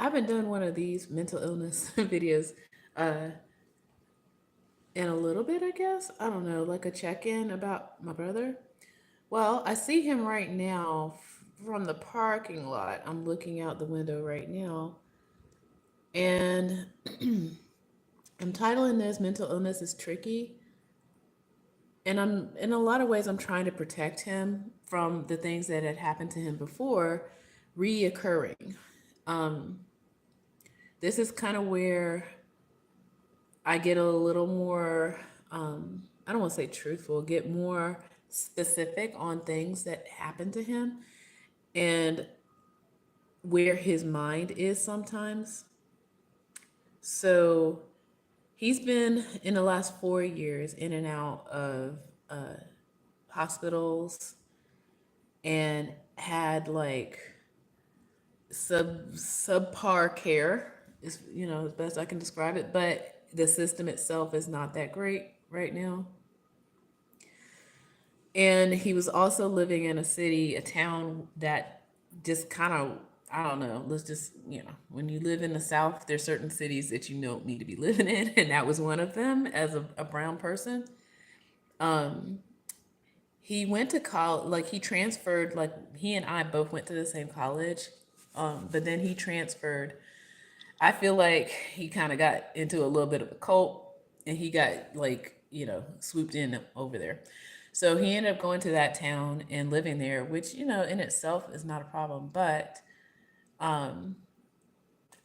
haven't done one of these mental illness videos uh, in a little bit, I guess. I don't know, like a check in about my brother. Well, I see him right now from the parking lot. I'm looking out the window right now, and I'm titling this "Mental Illness is Tricky." And I'm in a lot of ways I'm trying to protect him from the things that had happened to him before reoccurring. Um, this is kind of where I get a little more, I don't want to say truthful, get more specific on things that happened to him and where his mind is sometimes. So he's been in the last 4 years in and out of uh, hospitals and had like subpar care is as best I can describe it, but the system itself is not that great right now. And he was also living in a city, a town that just kind of, I don't know, let's just, when you live in the South, there's certain cities that you don't need to be living in. And that was one of them as a brown person. Um, he went to college, like he transferred, like he and I both went to the same college. But then he transferred. I feel like he kind of got into a little bit of a cult and he got like, swooped in over there. So he ended up going to that town and living there, which, in itself is not a problem. But um,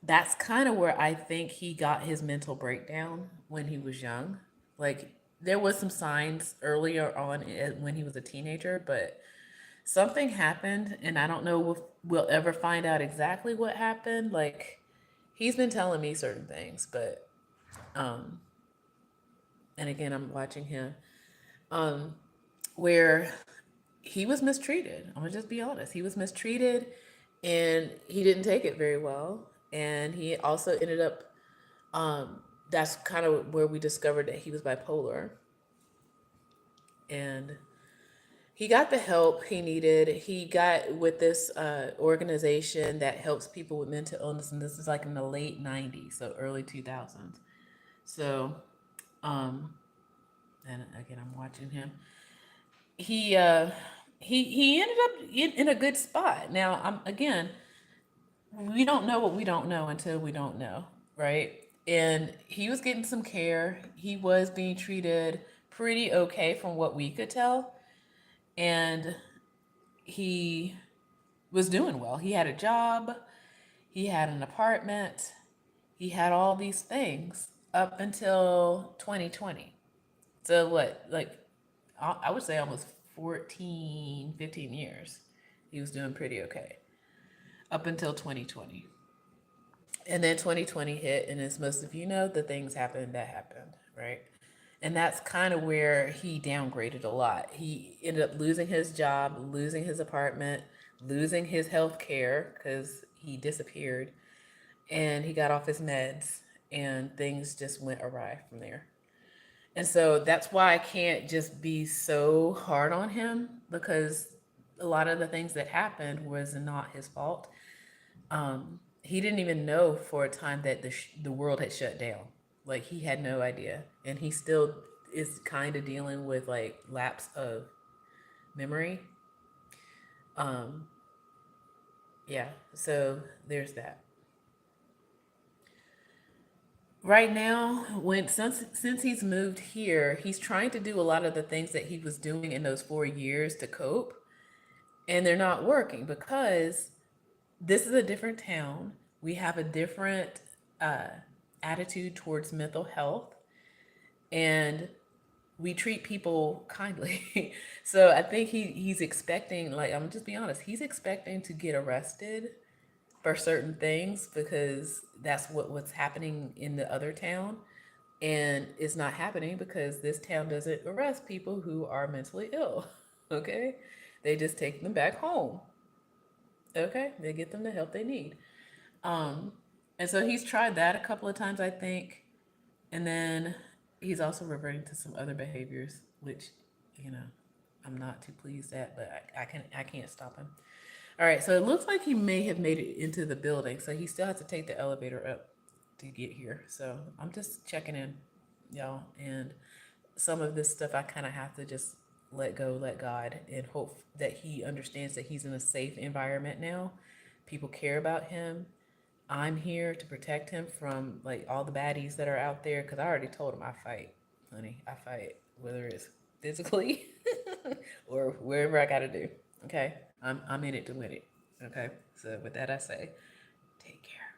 that's kind of where I think he got his mental breakdown when he was young. Like there was some signs earlier on when he was a teenager, but something happened and I don't know if we'll ever find out exactly what happened. Like he's been telling me certain things, but um and again I'm watching him um where he was mistreated. I'm gonna just be honest. He was mistreated and he didn't take it very well. And he also ended up that's kind of where we discovered that he was bipolar. And he got the help he needed. He got with this organization that helps people with mental illness, and this is like in the late '90s, so early 2000s. So, um, and again, I'm watching him. He uh, he ended up in a good spot. Now, again, we don't know what we don't know until we don't know, right? And he was getting some care. He was being treated pretty okay from what we could tell, and he was doing well. He had a job, he had an apartment, he had all these things up until 2020. So what, like I would say almost 14, 15 years. He was doing pretty okay up until 2020. And then 2020 hit, and as most of you know, the things happened that happened, right? And that's kind of where he downgraded a lot. He ended up losing his job, losing his apartment, losing his health care because he disappeared, and he got off his meds, and things just went awry from there. And so that's why I can't just be so hard on him because a lot of the things that happened was not his fault. He didn't even know for a time that the world had shut down. Like he had no idea, and he still is kind of dealing with like lapse of memory. Um, yeah, so there's that. Right now, when since he's moved here, he's trying to do a lot of the things that he was doing in those 4 years to cope, and they're not working because this is a different town. We have a different uh, attitude towards mental health, and we treat people kindly. So I think he's expecting, like I'm just be honest, he's expecting to get arrested for certain things because that's what's happening in the other town, and it's not happening because this town doesn't arrest people who are mentally ill. Okay, they just take them back home. Okay, they get them the help they need. Um, and so he's tried that a couple of times, I think. And then he's also reverting to some other behaviors, which, you know, I'm not too pleased at, but I can't stop him. All right, so it looks like he may have made it into the building, so he still has to take the elevator up to get here. So I'm just checking in, y'all, and some of this stuff I kind of have to just let go, let God, and hope that he understands that he's in a safe environment now. People care about him. I'm here to protect him from like all the baddies that are out there because I already told him I fight, honey. I fight, whether it's physically or wherever I got to do. Okay, I'm in it to win it. Okay, so with that I say, take care.